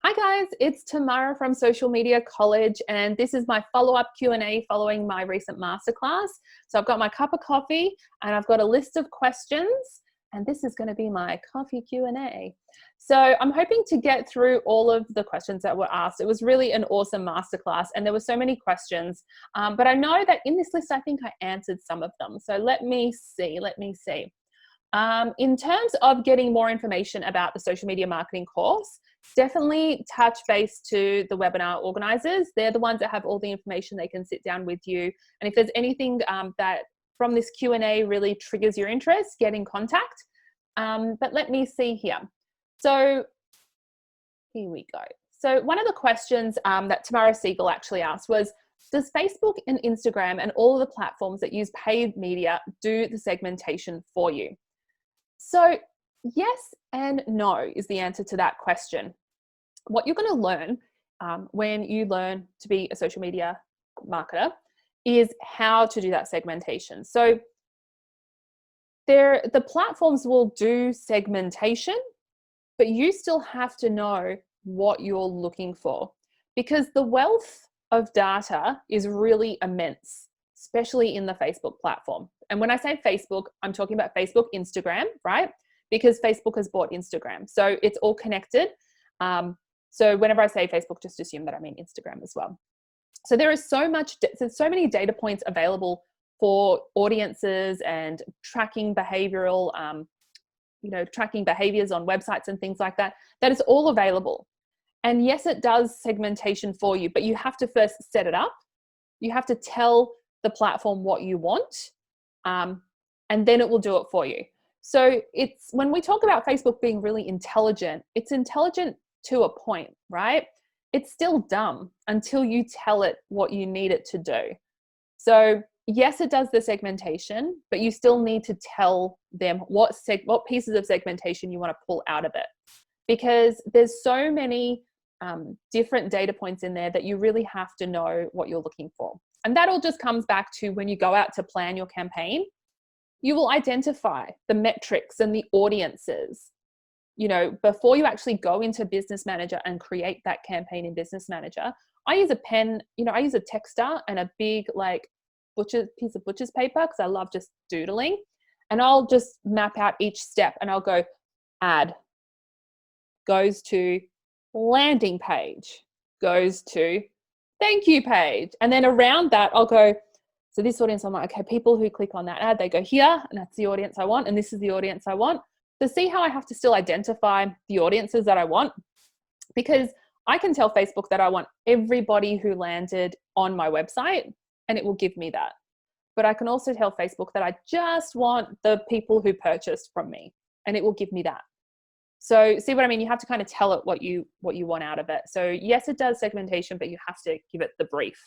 Hi guys, it's Tamara from Social Media College, and this is my follow-up Q&A following my recent masterclass. So I've got my cup of coffee and I've got a list of questions, and this is going to be my coffee Q&A. So I'm hoping to get through all of the questions that were asked. It was really an awesome masterclass and there were so many questions, but I know that in this list, I think I answered some of them. So let me see. In terms of getting more information about the social media marketing course, definitely touch base to the webinar organizers. They're the ones that have all the information. They can sit down with you. And if there's anything that from this Q&A really triggers your interest, get in contact. But let me see here. So here we go. So one of the questions that Tamara Siegel actually asked was, does Facebook and Instagram and all of the platforms that use paid media do the segmentation for you? So yes and no is the answer to that question. What you're going to learn when you learn to be a social media marketer is how to do that segmentation. So the platforms will do segmentation, but you still have to know what you're looking for, because the wealth of data is really immense, especially in the Facebook platform. And when I say Facebook, I'm talking about Facebook, Instagram, right? Because Facebook has bought Instagram. So it's all connected. So whenever I say Facebook, just assume that I mean Instagram as well. So there's so many data points available for audiences and tracking behavioral, tracking behaviors on websites and things like that. That is all available. And yes, it does segmentation for you, but you have to first set it up. You have to tell the platform what you want, and then it will do it for you. So it's when we talk about Facebook being really intelligent, it's intelligent to a point, right? It's still dumb until you tell it what you need it to do. So yes, it does the segmentation, but you still need to tell them what pieces of segmentation you want to pull out of it, because there's so many different data points in there that you really have to know what you're looking for. And that all just comes back to when you go out to plan your campaign, you will identify the metrics and the audiences, before you actually go into Business Manager and create that campaign in Business Manager. I use a pen, I use a texter and a big piece of butcher's paper, because I love just doodling, and I'll just map out each step and I'll go add, goes to landing page, goes to thank you page. And then around that, I'll go, so this audience, I'm like, okay, people who click on that ad, they go here, and that's the audience I want, and this is the audience I want. To see how I have to still identify the audiences that I want, because I can tell Facebook that I want everybody who landed on my website, and it will give me that. But I can also tell Facebook that I just want the people who purchased from me, and it will give me that. So see what I mean? You have to kind of tell it what you want out of it. So yes, it does segmentation, but you have to give it the brief,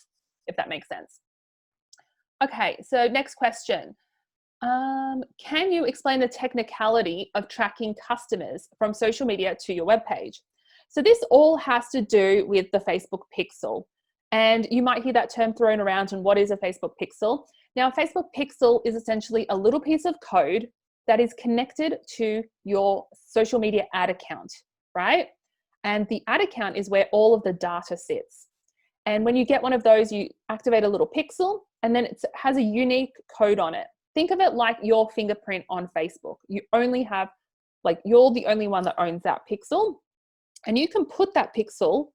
if that makes sense. Okay, so next question. Can you explain the technicality of tracking customers from social media to your webpage? So this all has to do with the Facebook pixel. And you might hear that term thrown around, and what is a Facebook pixel? Now, a Facebook pixel is essentially a little piece of code that is connected to your social media ad account, right? And the ad account is where all of the data sits. And when you get one of those, you activate a little pixel, and then it has a unique code on it. Think of it like your fingerprint on Facebook. You only have, you're the only one that owns that pixel. And you can put that pixel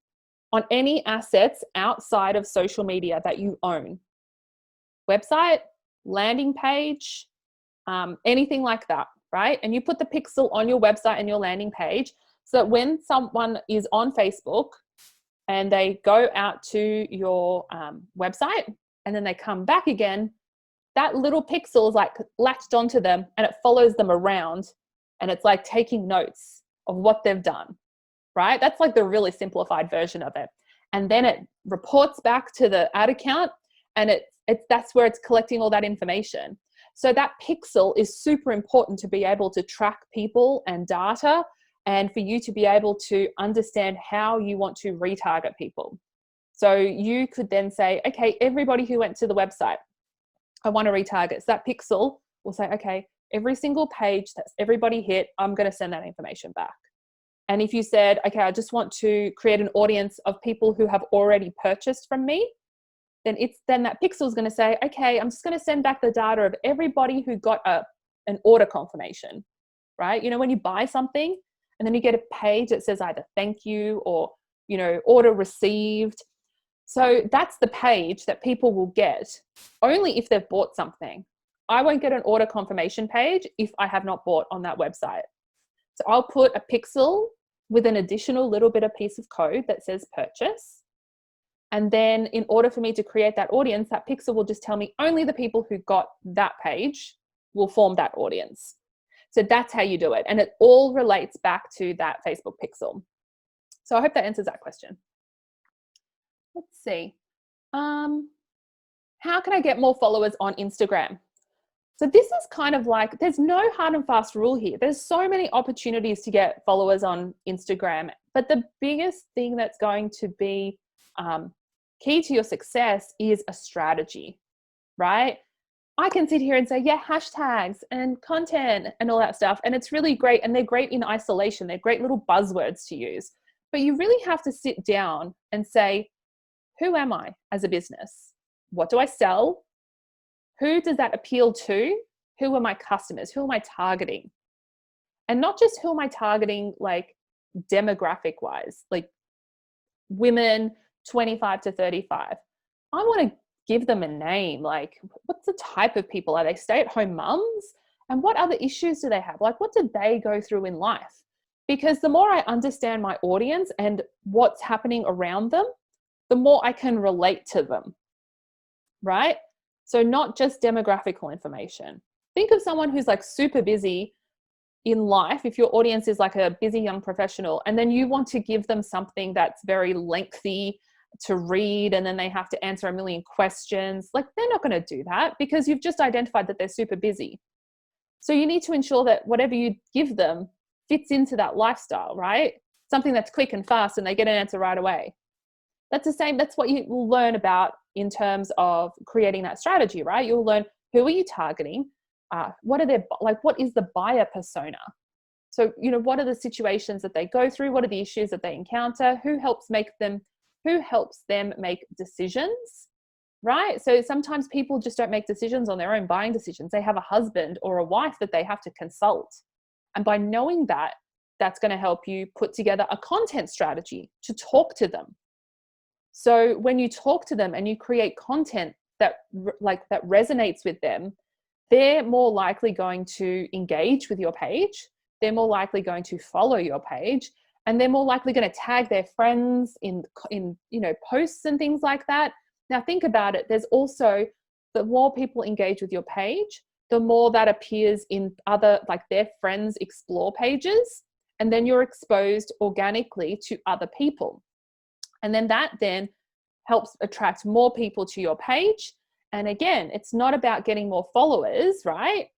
on any assets outside of social media that you own. Website, landing page, anything like that, right? And you put the pixel on your website and your landing page, so that when someone is on Facebook and they go out to your website and then they come back again, that little pixel is latched onto them, and it follows them around, and it's like taking notes of what they've done, right? That's like the really simplified version of it. And then it reports back to the ad account, and that's where it's collecting all that information. So that pixel is super important to be able to track people and data, and for you to be able to understand how you want to retarget people. So you could then say, okay, everybody who went to the website, I want to retarget. So that pixel will say, okay, every single page that's everybody hit, I'm going to send that information back. And if you said, okay, I just want to create an audience of people who have already purchased from me, then that pixel is going to say, okay, I'm just going to send back the data of everybody who got an order confirmation, right? You know, when you buy something and then you get a page that says either thank you or, you know, order received. So that's the page that people will get only if they've bought something. I won't get an order confirmation page if I have not bought on that website. So I'll put a pixel with an additional little bit of piece of code that says purchase. And then in order for me to create that audience, that pixel will just tell me only the people who got that page will form that audience. So that's how you do it. And it all relates back to that Facebook pixel. So I hope that answers that question. Let's see. How can I get more followers on Instagram? So this is kind of like, there's no hard and fast rule here. There's so many opportunities to get followers on Instagram. But the biggest thing that's going to be key to your success is a strategy, right? I can sit here and say, yeah, hashtags and content and all that stuff. And it's really great. And they're great in isolation. They're great little buzzwords to use. But you really have to sit down and say, who am I as a business? What do I sell? Who does that appeal to? Who are my customers? Who am I targeting? And not just who am I targeting, like demographic wise, like women 25 to 35. I want to give them a name. Like, what's the type of people? Are they stay-at-home mums? And what other issues do they have? Like, what do they go through in life? Because the more I understand my audience and what's happening around them, the more I can relate to them, right? So not just demographical information. Think of someone who's like super busy in life. If your audience is like a busy young professional, and then you want to give them something that's very lengthy to read, and then they have to answer a million questions, like they're not going to do that because you've just identified that they're super busy. So you need to ensure that whatever you give them fits into that lifestyle, right? Something that's quick and fast and they get an answer right away. That's the same. That's what you will learn about in terms of creating that strategy, right? You'll learn, who are you targeting? What are their, like, what is the buyer persona? So, you know, what are the situations that they go through? What are the issues that they encounter? Who helps them make decisions, right? So sometimes people just don't make decisions on their own, buying decisions. They have a husband or a wife that they have to consult. And by knowing that, that's going to help you put together a content strategy to talk to them. So when you talk to them and you create content that resonates with them, they're more likely going to engage with your page. They're more likely going to follow your page, and they're more likely going to tag their friends in posts and things like that. Now think about it. There's also, the more people engage with your page, the more that appears in other, like their friends' explore pages, and then you're exposed organically to other people. And then that then helps attract more people to your page. And again, it's not about getting more followers, right?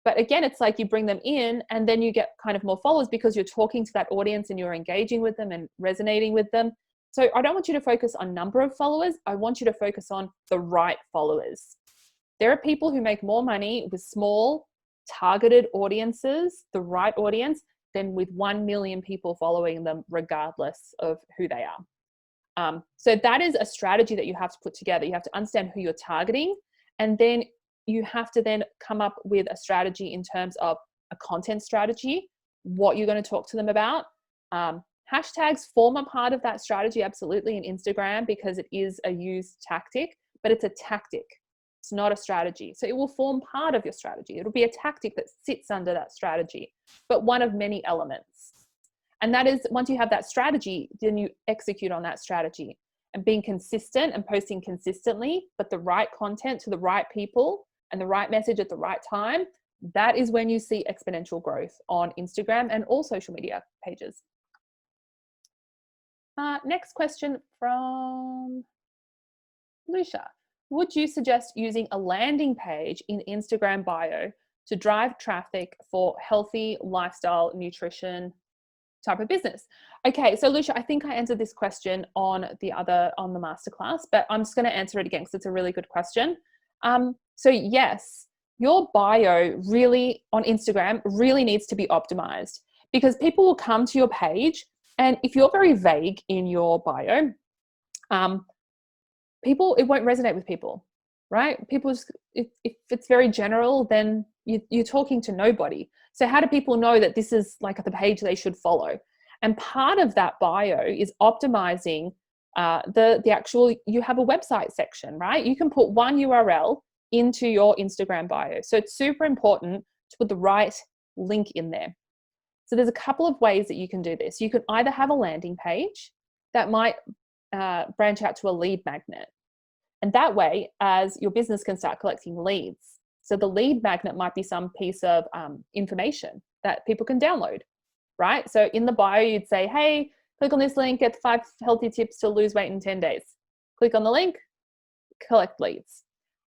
But again, it's like you bring them in and then you get kind of more followers because you're talking to that audience and you're engaging with them and resonating with them. So I don't want you to focus on number of followers. I want you to focus on the right followers. There are people who make more money with small, targeted audiences, the right audience, than with 1 million people following them, regardless of who they are. So that is a strategy that you have to put together. You have to understand who you're targeting, and then you have to then come up with a strategy in terms of a content strategy, what you're going to talk to them about. Hashtags form a part of that strategy, absolutely, in Instagram, because it is a used tactic, but it's a tactic. It's not a strategy. So it will form part of your strategy. It'll be a tactic that sits under that strategy, but one of many elements. And that is, once you have that strategy, then you execute on that strategy and being consistent and posting consistently, but the right content to the right people and the right message at the right time. That is when you see exponential growth on Instagram and all social media pages. Next question from Lucia. Would you suggest using a landing page in Instagram bio to drive traffic for healthy lifestyle, nutrition type of business? Okay, so Lucia, I think I answered this question on the masterclass, but I'm just going to answer it again because it's a really good question. So yes, your bio really on Instagram really needs to be optimized, because people will come to your page, and if you're very vague in your bio, it won't resonate with people, right? People just, if it's very general, then you're talking to nobody. So how do people know that this is like the page they should follow? And part of that bio is optimizing the actual, you have a website section, right? You can put one URL into your Instagram bio. So it's super important to put the right link in there. So there's a couple of ways that you can do this. You can either have a landing page that might branch out to a lead magnet. And that way, as your business can start collecting leads. So the lead magnet might be some piece of information that people can download, right? So in the bio, you'd say, hey, click on this link, get 5 healthy tips to lose weight in 10 days. Click on the link, collect leads.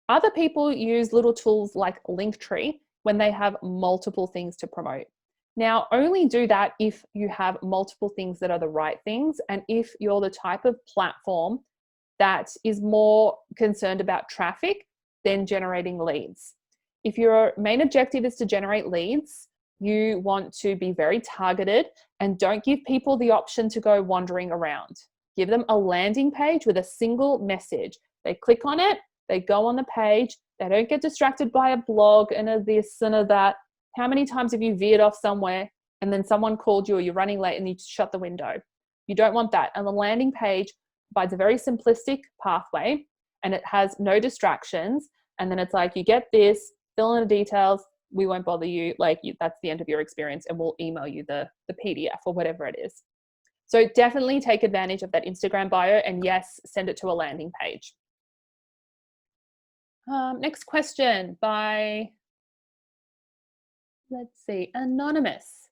Other people use little tools like Linktree when they have multiple things to promote. Now, only do that if you have multiple things that are the right things, and if you're the type of platform that is more concerned about traffic than generating leads. If your main objective is to generate leads, you want to be very targeted and don't give people the option to go wandering around. Give them a landing page with a single message. They click on it, they go on the page, they don't get distracted by a blog and a this and a that. How many times have you veered off somewhere and then someone called you or you're running late and you just shut the window? You don't want that. And the landing page provides a very simplistic pathway and it has no distractions. And then it's like, you get this, fill in the details, we won't bother you. That's the end of your experience, and we'll email you the PDF or whatever it is. So definitely take advantage of that Instagram bio, and yes, send it to a landing page. Next question by, let's see, Anonymous.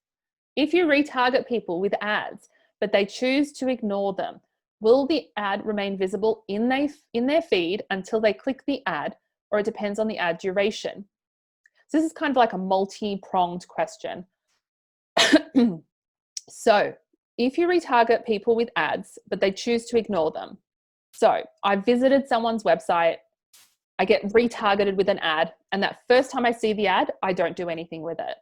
If you retarget people with ads, but they choose to ignore them, will the ad remain visible in their feed until they click the ad, or it depends on the ad duration? So this is kind of like a multi-pronged question. So if you retarget people with ads, but they choose to ignore them. So I visited someone's website, I get retargeted with an ad, and that first time I see the ad, I don't do anything with it,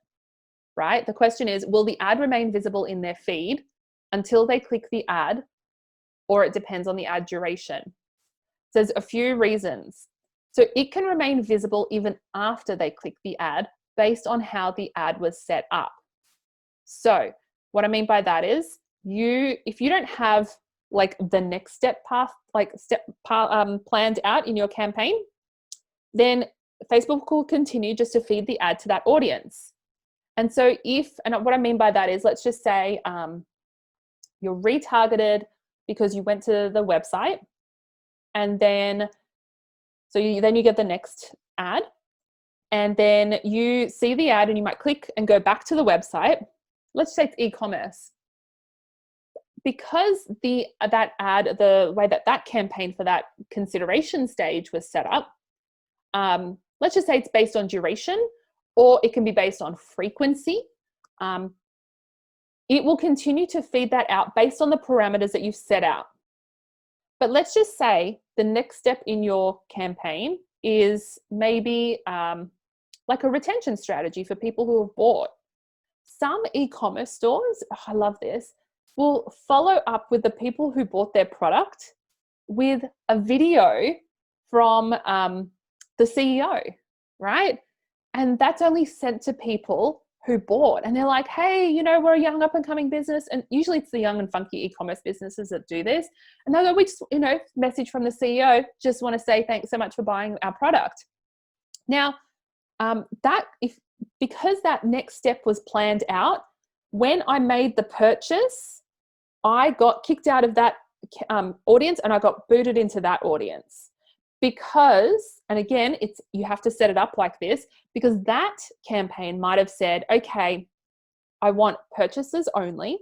right? The question is, will the ad remain visible in their feed until they click the ad, or it depends on the ad duration? So there's a few reasons. So it can remain visible even after they click the ad based on how the ad was set up. So what I mean by that is, if you don't have like the next step path, planned out in your campaign, then Facebook will continue just to feed the ad to that audience. And so and what I mean by that is, let's just say you're retargeted because you went to the website, and then you get the next ad, and then you see the ad and you might click and go back to the website. Let's say it's e-commerce. Because that ad, the way that campaign for that consideration stage was set up, let's just say it's based on duration, or it can be based on frequency. It will continue to feed that out based on the parameters that you've set out. But let's just say the next step in your campaign is maybe like a retention strategy for people who have bought. Some e-commerce stores, I love this, will follow up with the people who bought their product with a video from the CEO, right? And that's only sent to people who bought, and they're like, hey, we're a young up and coming business. And usually it's the young and funky e-commerce businesses that do this. And they'll go, we just, message from the CEO, just want to say thanks so much for buying our product. Now, because that next step was planned out, when I made the purchase, I got kicked out of that audience and I got booted into that audience. Because, and again, you have to set it up like this, because that campaign might have said, okay, I want purchases only.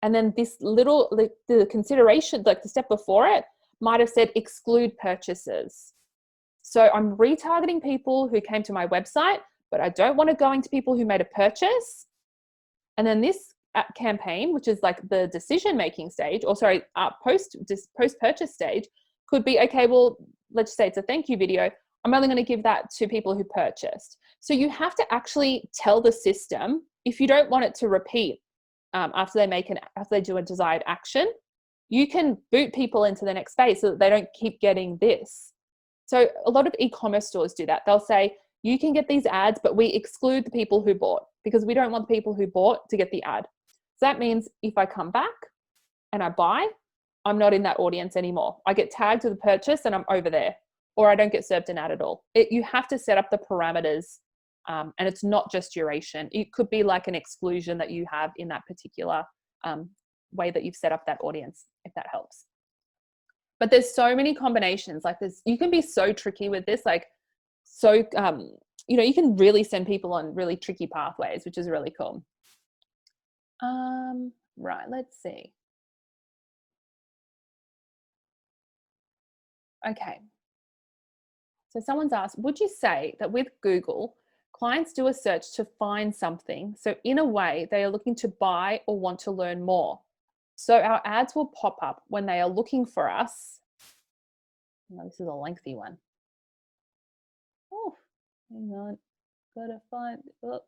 And then the consideration, like the step before it, might have said exclude purchases. So I'm retargeting people who came to my website, but I don't want to go into people who made a purchase. And then this campaign, which is like the decision-making stage, post-purchase stage, could be, okay, well, let's say it's a thank you video. I'm only going to give that to people who purchased. So you have to actually tell the system if you don't want it to repeat after they do a desired action, you can boot people into the next phase so that they don't keep getting this. So a lot of e-commerce stores do that. They'll say, you can get these ads, but we exclude the people who bought because we don't want the people who bought to get the ad. So that means if I come back and I buy, I'm not in that audience anymore. I get tagged to the purchase and I'm over there, or I don't get served an ad at all. You have to set up the parameters, and it's not just duration. It could be like an exclusion that you have in that particular way that you've set up that audience, if that helps. But there's so many combinations. Like this, you can be so tricky with this. Like, so you can really send people on really tricky pathways, which is really cool. Right, let's see. Okay. So someone's asked, would you say that with Google, clients do a search to find something, so in a way they are looking to buy or want to learn more? So our ads will pop up when they are looking for us. Oh, this is a lengthy one. Oh, hang on. Gotta find it.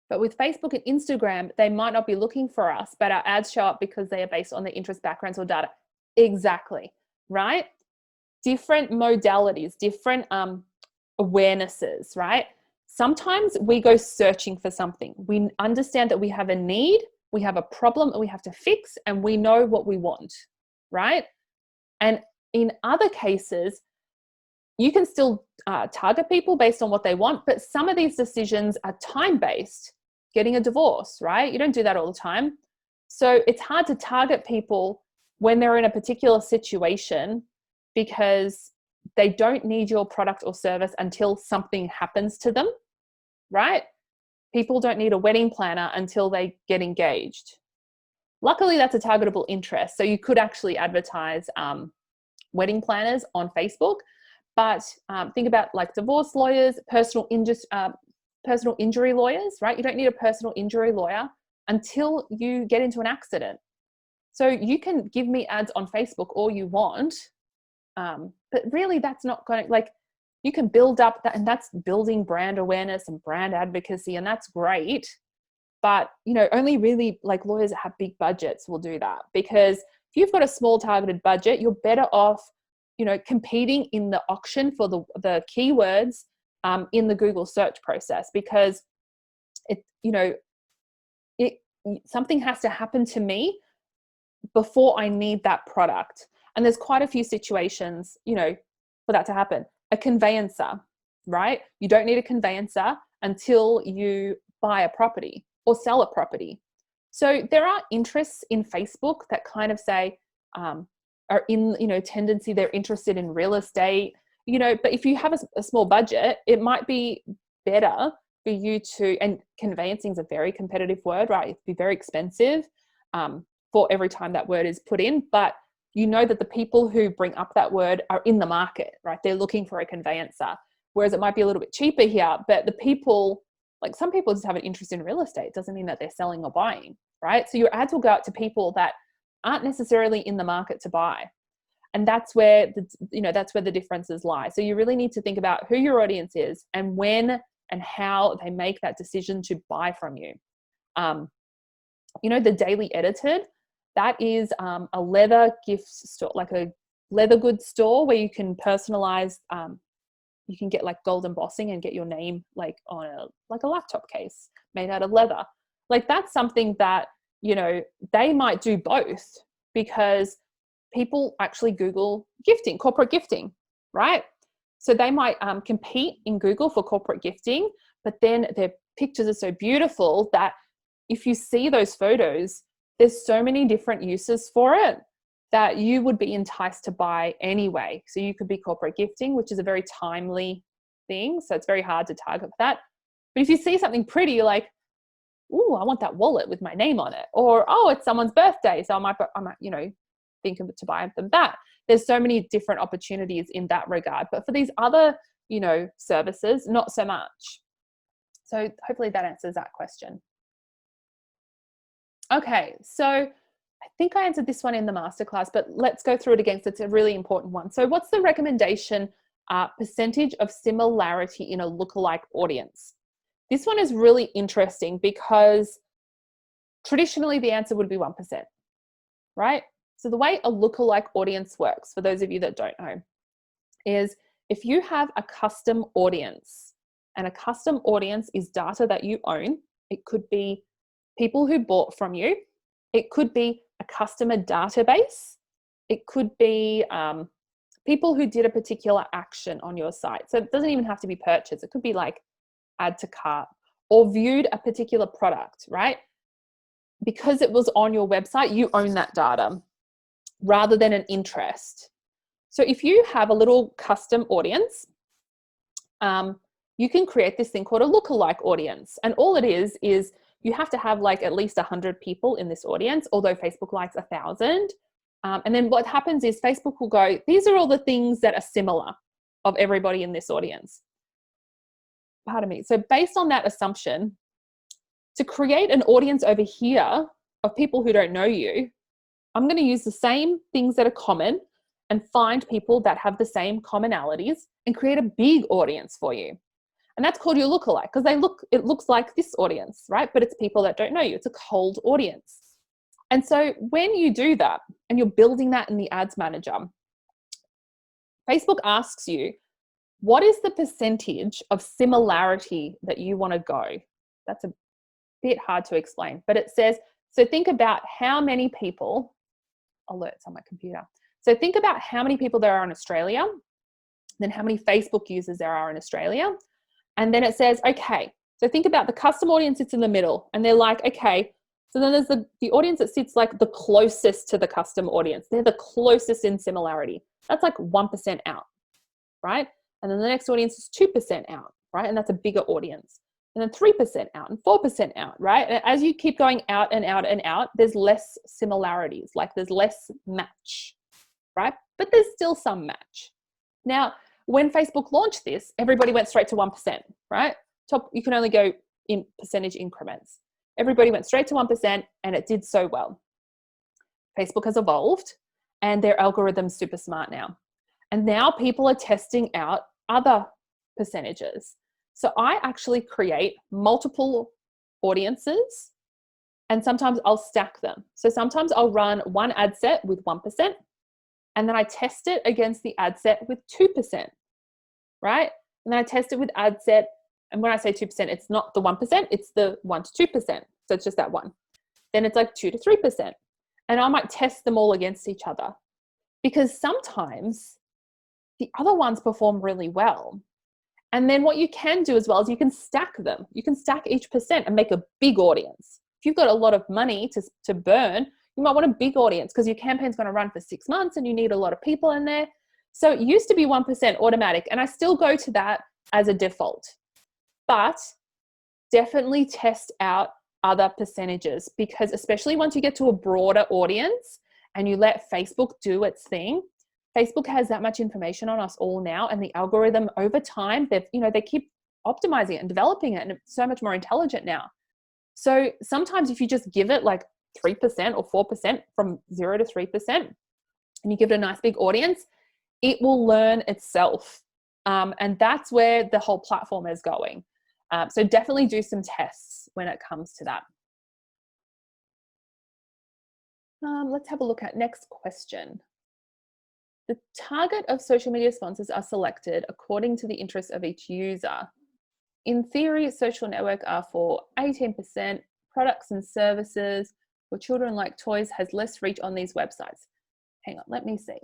But with Facebook and Instagram, they might not be looking for us, but our ads show up because they are based on their interest, backgrounds, or data. Exactly, right? Different modalities, different awarenesses, right? Sometimes we go searching for something. We understand that we have a need, we have a problem that we have to fix, and we know what we want, right? And in other cases, you can still target people based on what they want, but some of these decisions are time-based. Getting a divorce, right? You don't do that all the time. So it's hard to target people when they're in a particular situation because they don't need your product or service until something happens to them, right? People don't need a wedding planner until they get engaged. Luckily, that's a targetable interest. So you could actually advertise wedding planners on Facebook, but think about like divorce lawyers, personal injury lawyers, right? You don't need a personal injury lawyer until you get into an accident. So you can give me ads on Facebook all you want, but really that's not going to, like, you can build up that, and that's building brand awareness and brand advocacy, and that's great. But, only really like lawyers that have big budgets will do that, because if you've got a small targeted budget, you're better off, competing in the auction for the keywords in the Google search process, because something has to happen to me before I need that product. And there's quite a few situations, for that to happen. A conveyancer, right? You don't need a conveyancer until you buy a property or sell a property. So there are interests in Facebook that kind of say, are in, tendency, they're interested in real estate, but if you have a small budget, it might be better for you to, and conveyancing is a very competitive word, right? It'd be very expensive for every time that word is put in, but that the people who bring up that word are in the market, right? They're looking for a conveyancer, whereas it might be a little bit cheaper here, but the people, like some people just have an interest in real estate. It doesn't mean that they're selling or buying, right? So your ads will go out to people that aren't necessarily in the market to buy. And that's where the differences lie. So you really need to think about who your audience is and when and how they make that decision to buy from you. The Daily Edited, that is a leather gift store, like a leather goods store where you can personalize, you can get like gold embossing and get your name like on a laptop case made out of leather. Like that's something that, they might do both, because people actually Google gifting, corporate gifting, right? So they might compete in Google for corporate gifting, but then their pictures are so beautiful that if you see those photos, there's so many different uses for it that you would be enticed to buy anyway. So you could be corporate gifting, which is a very timely thing. So it's very hard to target that. But if you see something pretty, you're like, ooh, I want that wallet with my name on it. Or, oh, it's someone's birthday, so I might think of it to buy them that. There's so many different opportunities in that regard. But for these other, services, not so much. So hopefully that answers that question. Okay, so I think I answered this one in the masterclass, but let's go through it again because it's a really important one. So what's the recommendation percentage of similarity in a lookalike audience. This one is really interesting because traditionally the answer would be 1%, right? So the way a lookalike audience works, for those of you that don't know, is if you have a custom audience, and a custom audience is data that you own, it could be people who bought from you, it could be a customer database, it could be people who did a particular action on your site. So it doesn't even have to be purchase. It could be like add to cart or viewed a particular product, right? Because it was on your website, you own that data rather than an interest. So if you have a little custom audience, you can create this thing called a lookalike audience. And all it is you have to have like at least 100 people in this audience, although Facebook likes 1,000. And then what happens is Facebook will go, these are all the things that are similar of everybody in this audience. Pardon me. So based on that assumption, to create an audience over here of people who don't know you, I'm going to use the same things that are common and find people that have the same commonalities and create a big audience for you. And that's called your lookalike because it looks like this audience, right? But it's people that don't know you. It's a cold audience. And so when you do that and you're building that in the ads manager, Facebook asks you, what is the percentage of similarity that you want to go? That's a bit hard to explain, but it says, so think about how many people, alerts on my computer. So think about how many people there are in Australia, then how many Facebook users there are in Australia. And then it says, okay, so think about the custom audience sits in the middle and they're like, okay, so then there's the audience that sits like the closest to the custom audience. They're the closest in similarity. That's like 1% out, right? And then the next audience is 2% out, right? And that's a bigger audience. And then 3% out and 4% out, right? And as you keep going out and out and out, there's less similarities, like there's less match, right? But there's still some match. Now, when Facebook launched this, everybody went straight to 1%, right? You can only go in percentage increments. Everybody went straight to 1% and it did so well. Facebook has evolved and their algorithm's super smart now. And now people are testing out other percentages. So I actually create multiple audiences and sometimes I'll stack them. So sometimes I'll run one ad set with 1% and then I test it against the ad set with 2%, right? And then I test it with ad set. And when I say 2%, it's not the 1%, it's the 1 to 2%. So it's just that one. Then it's like 2 to 3%. And I might test them all against each other because sometimes the other ones perform really well. And then what you can do as well is you can stack them. You can stack each percent and make a big audience. If you've got a lot of money to burn, you might want a big audience because your campaign's going to run for 6 months and you need a lot of people in there. So it used to be 1% automatic, and I still go to that as a default. But definitely test out other percentages because especially once you get to a broader audience and you let Facebook do its thing, Facebook has that much information on us all now, and the algorithm over time, they keep optimizing it and developing it, and it's so much more intelligent now. So sometimes if you just give it like 3% or 4% from 0 to 3%, and you give it a nice big audience, it will learn itself. And that's where the whole platform is going. So definitely do some tests when it comes to that. Let's have a look at next question. The target of social media sponsors are selected according to the interests of each user. In theory, social network are for 18%, products and services for children like toys has less reach on these websites. Hang on, let me see.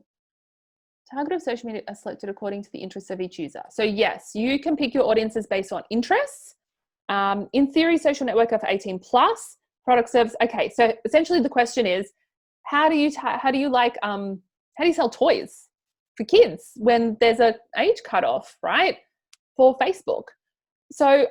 Target of social media are selected according to the interests of each user. So yes, you can pick your audiences based on interests. In theory, social network are for 18 plus, product service. Okay, so essentially the question is, how do you sell toys for kids when there's an age cutoff, right? For Facebook. So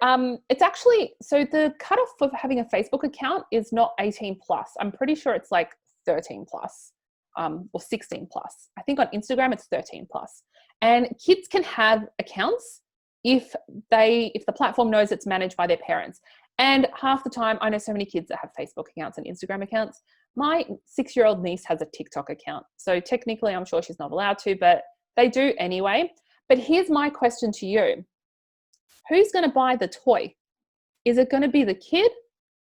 it's actually, so the cutoff for having a Facebook account is not 18 plus. I'm pretty sure it's like 13 plus. Or 16 plus. I think on Instagram it's 13 plus. And kids can have accounts if the platform knows it's managed by their parents. And half the time, I know so many kids that have Facebook accounts and Instagram accounts. My 6-year-old niece has a TikTok account. So technically, I'm sure she's not allowed to, but they do anyway. But here's my question to you. Who's going to buy the toy? Is it going to be the kid,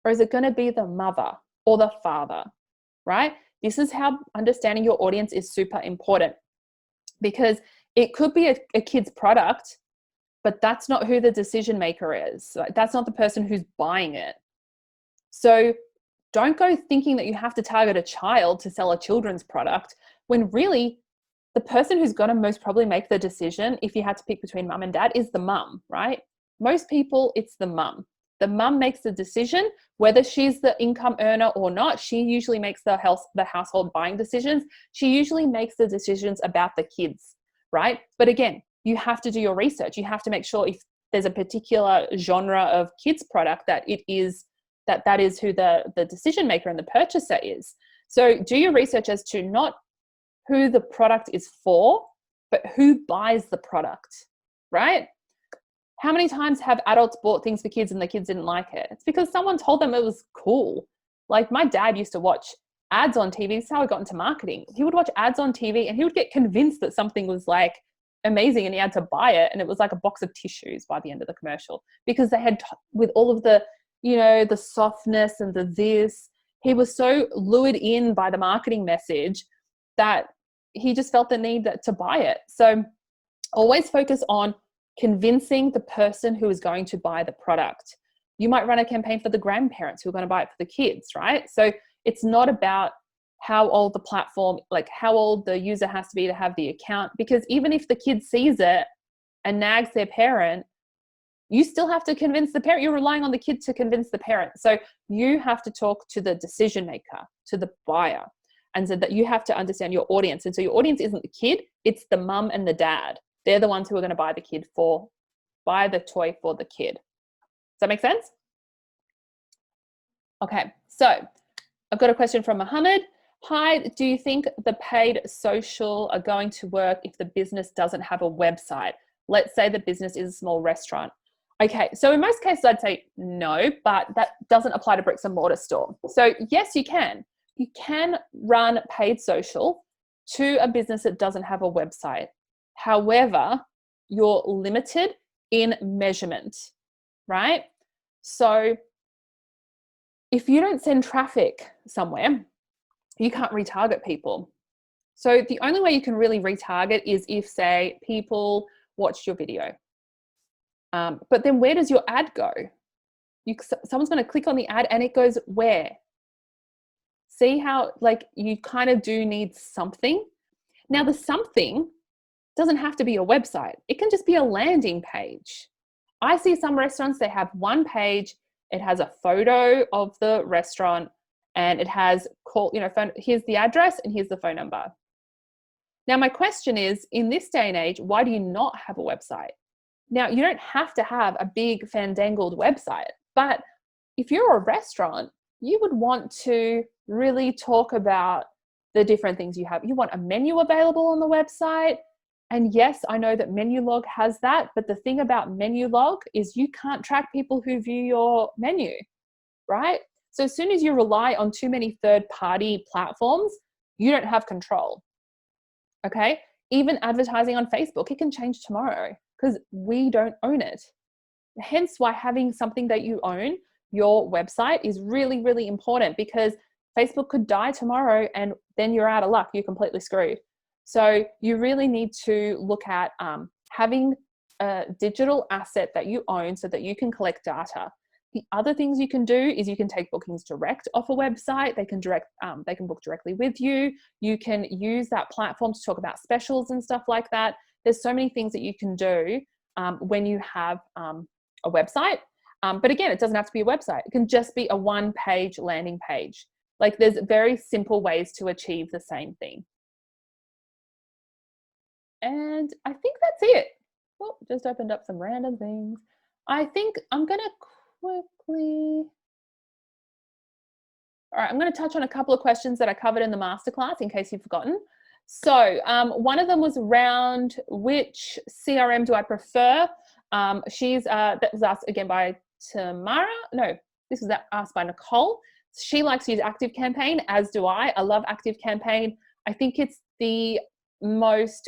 or is it going to be the mother or the father, right? This is how understanding your audience is super important, because it could be a kid's product, but that's not who the decision maker is. That's not the person who's buying it. So don't go thinking that you have to target a child to sell a children's product, when really the person who's going to most probably make the decision, if you had to pick between mum and dad, is the mum, right? Most people, it's the mum. The mum makes the decision, whether she's the income earner or not. She usually makes the household buying decisions. She usually makes the decisions about the kids, right? But again, you have to do your research. You have to make sure if there's a particular genre of kids product that it is that is who the decision maker and the purchaser is. So do your research as to not who the product is for, but who buys the product, right? How many times have adults bought things for kids and the kids didn't like it? It's because someone told them it was cool. Like my dad used to watch ads on TV. This is how I got into marketing. He would watch ads on TV and he would get convinced that something was like amazing and he had to buy it. And it was like a box of tissues by the end of the commercial, because they had, with all of the, the softness and the this, he was so lured in by the marketing message that he just felt the need to buy it. So always focus on convincing the person who is going to buy the product. You might run a campaign for the grandparents who are going to buy it for the kids, right? So it's not about how old the platform, like how old the user has to be to have the account, because even if the kid sees it and nags their parent, you still have to convince the parent. You're relying on the kid to convince the parent. So you have to talk to the decision maker, to the buyer, and so that you have to understand your audience. And so your audience isn't the kid, it's the mum and the dad. They're the ones who are going to buy the toy for the kid. Does that make sense? Okay, so I've got a question from Mohammed. Hi, do you think the paid social are going to work if the business doesn't have a website? Let's say the business is a small restaurant. Okay, so in most cases I'd say no, but that doesn't apply to bricks and mortar store. So yes, you can. You can run paid social to a business that doesn't have a website. However, you're limited in measurement, right? So if you don't send traffic somewhere, you can't retarget people. So the only way you can really retarget is if, say, people watched your video. But then where does your ad go? Someone's going to click on the ad and it goes where? See how, like, you kind of do need something. Now, the something doesn't have to be a website. It can just be a landing page. I see some restaurants, they have one page. It has a photo of the restaurant and it has phone, here's the address and here's the phone number. Now, my question is, in this day and age, why do you not have a website? Now, you don't have to have a big fandangled website, but if you're a restaurant, you would want to really talk about the different things you have. You want a menu available on the website. And yes, I know that Menulog has that, but the thing about Menulog is you can't track people who view your menu, right? So as soon as you rely on too many third-party platforms, you don't have control, okay? Even advertising on Facebook, it can change tomorrow because we don't own it. Hence why having something that you own, your website, is really, really important, because Facebook could die tomorrow and then you're out of luck. You're completely screwed. So you really need to look at having a digital asset that you own so that you can collect data. The other things you can do is you can take bookings direct off a website. They can book directly with you. You can use that platform to talk about specials and stuff like that. There's so many things that you can do when you have a website. But again, it doesn't have to be a website. It can just be a one-page landing page. Like, there's very simple ways to achieve the same thing. And I think that's it. Oh, just opened up some random things. I think I'm going to quickly... All right, I'm going to touch on a couple of questions that I covered in the masterclass in case you've forgotten. So one of them was around which CRM do I prefer? That was asked again by Tamara. No, this was asked by Nicole. She likes to use ActiveCampaign, as do I. I love ActiveCampaign. I think it's the most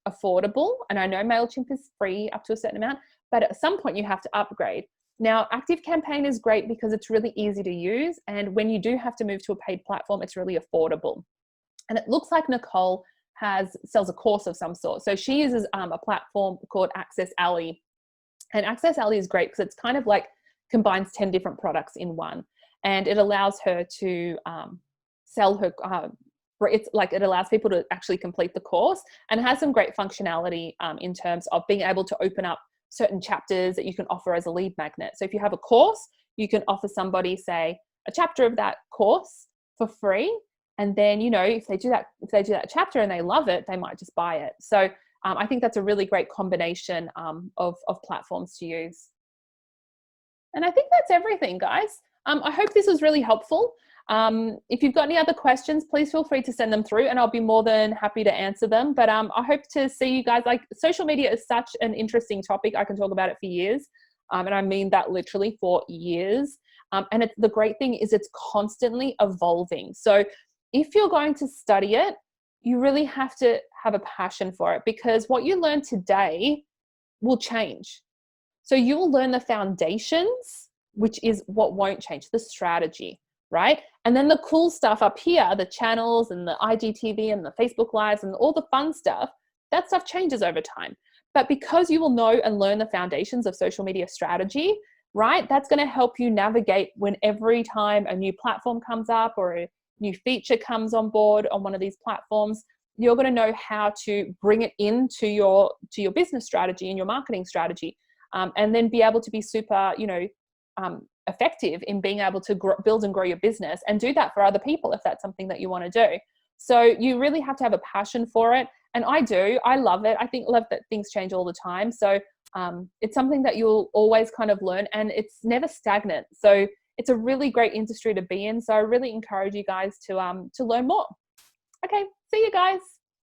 affordable. And I know MailChimp is free up to a certain amount, but at some point you have to upgrade. Now, ActiveCampaign is great because it's really easy to use. And when you do have to move to a paid platform, it's really affordable. And it looks like Nicole sells a course of some sort. So she uses a platform called Access Alley. And Access Alley is great because it's kind of like combines 10 different products in one. And it allows her to sell her, it's like it allows people to actually complete the course, and has some great functionality in terms of being able to open up certain chapters that you can offer as a lead magnet. So if you have a course, you can offer somebody, say, a chapter of that course for free. And then, you know, if they do that chapter and they love it, they might just buy it. So I think that's a really great combination of platforms to use. And I think that's everything, guys. I hope this was really helpful. If you've got any other questions, please feel free to send them through and I'll be more than happy to answer them. But I hope to see you guys. Like, social media is such an interesting topic. I can talk about it for years. And I mean that literally for years. And the great thing is it's constantly evolving. So if you're going to study it, you really have to have a passion for it, because what you learn today will change. So you will learn the foundations, which is what won't change, the strategy, right? And then the cool stuff up here, the channels and the IGTV and the Facebook Lives and all the fun stuff, that stuff changes over time. But because you will know and learn the foundations of social media strategy, right, that's going to help you navigate when every time a new platform comes up or a new feature comes on board on one of these platforms, you're going to know how to bring it into your business strategy and your marketing strategy, and then be able to be super, effective in being able to build and grow your business, and do that for other people if that's something that you want to do. So you really have to have a passion for it. And I do. I love it. I love that things change all the time. So it's something that you'll always kind of learn, and it's never stagnant. So it's a really great industry to be in. So I really encourage you guys to learn more. Okay, see you guys.